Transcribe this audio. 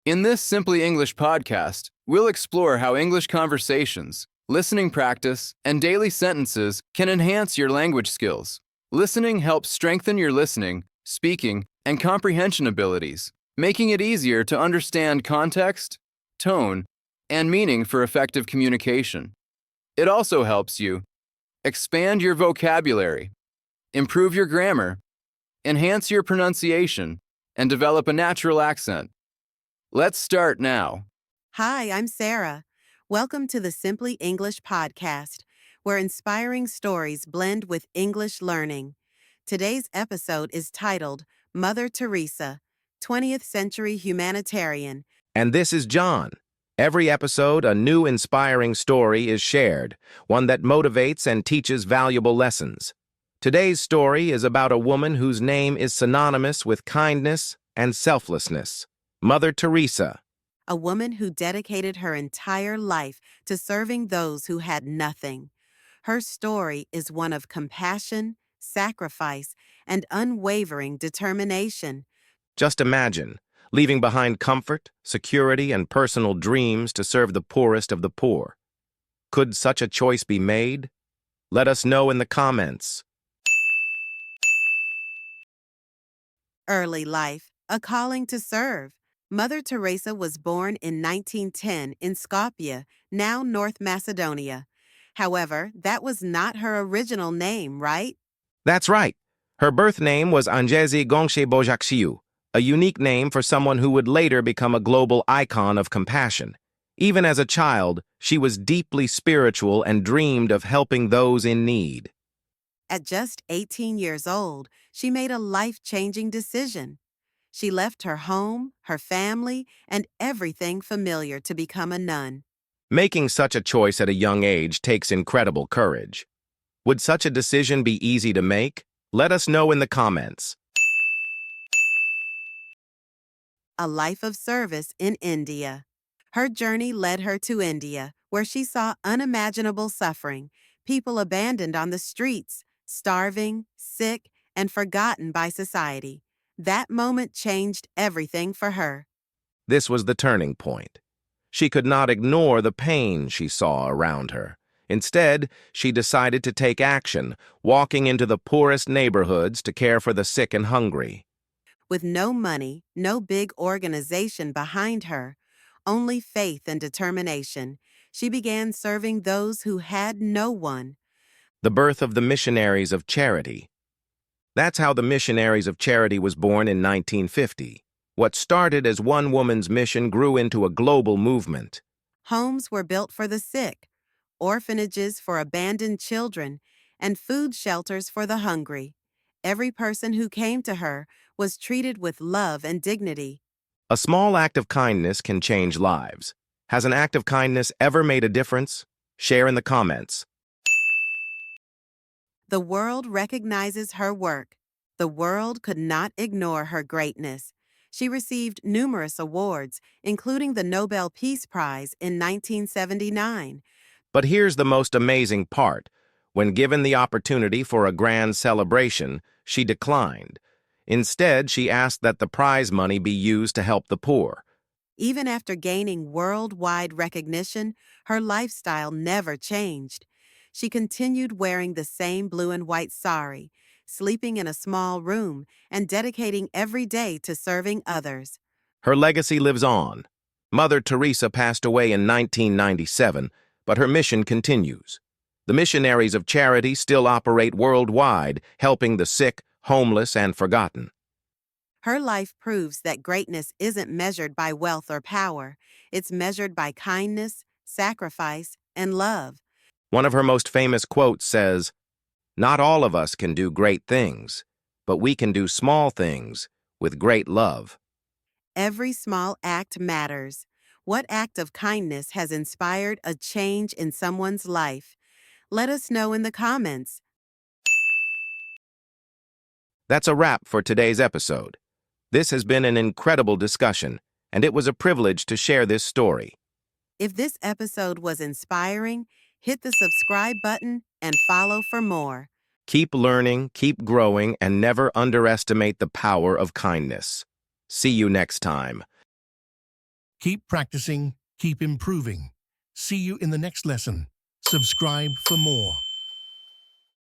In this Simply English podcast, we'll explore how English conversations, listening practice, and daily sentences can enhance your language skills. Listening helps strengthen your listening, speaking, and comprehension abilities, making it easier to understand context, tone, and meaning for effective communication. It also helps you expand your vocabulary, improve your grammar, enhance your pronunciation, and develop a natural accent. Let's start now. Hi, I'm Sarah. Welcome to the Simply English podcast, where inspiring stories blend with English learning. Today's episode is titled Mother Teresa, 20th Century Humanitarian. And this is John. Every episode, a new inspiring story is shared, one that motivates and teaches valuable lessons. Today's story is about a woman whose name is synonymous with kindness and selflessness, Mother Teresa. A woman who dedicated her entire life to serving those who had nothing. Her story is one of compassion, sacrifice, and unwavering determination. Just imagine, leaving behind comfort, security, and personal dreams to serve the poorest of the poor. Could such a choice be made? Let us know in the comments. Early life, a calling to serve. Mother Teresa was born in 1910 in Skopje, now North Macedonia. However, that was not her original name, right? That's right. Her birth name was Anjezi Gongshe, a unique name for someone who would later become a global icon of compassion. Even as a child, she was deeply spiritual and dreamed of helping those in need. At just 18 years old, she made a life-changing decision. She left her home, her family, and everything familiar to become a nun. Making such a choice at a young age takes incredible courage. Would such a decision be easy to make? Let us know in the comments. A life of service in India. Her journey led her to India, where she saw unimaginable suffering, people abandoned on the streets, starving, sick, and forgotten by society. That moment changed everything for her. This was the turning point. She could not ignore the pain she saw around her. Instead, she decided to take action, walking into the poorest neighborhoods to care for the sick and hungry. With no money, no big organization behind her, only faith and determination, she began serving those who had no one. The birth of the Missionaries of Charity. That's how the Missionaries of Charity was born in 1950. What started as one woman's mission grew into a global movement. Homes were built for the sick, orphanages for abandoned children, and food shelters for the hungry. Every person who came to her was treated with love and dignity. A small act of kindness can change lives. Has an act of kindness ever made a difference? Share in the comments. The world recognizes her work. The world could not ignore her greatness. She received numerous awards, including the Nobel Peace Prize in 1979. But here's the most amazing part. When given the opportunity for a grand celebration, she declined. Instead, she asked that the prize money be used to help the poor. Even after gaining worldwide recognition, her lifestyle never changed. She continued wearing the same blue and white sari, sleeping in a small room, and dedicating every day to serving others. Her legacy lives on. Mother Teresa passed away in 1997, but her mission continues. The Missionaries of Charity still operate worldwide, helping the sick, homeless, and forgotten. Her life proves that greatness isn't measured by wealth or power. It's measured by kindness, sacrifice, and love. One of her most famous quotes says, "Not all of us can do great things, but we can do small things with great love." Every small act matters. What act of kindness has inspired a change in someone's life? Let us know in the comments. That's a wrap for today's episode. This has been an incredible discussion, and it was a privilege to share this story. If this episode was inspiring, hit the subscribe button and follow for more. Keep learning, keep growing, and never underestimate the power of kindness. See you next time. Keep practicing, keep improving. See you in the next lesson. Subscribe for more.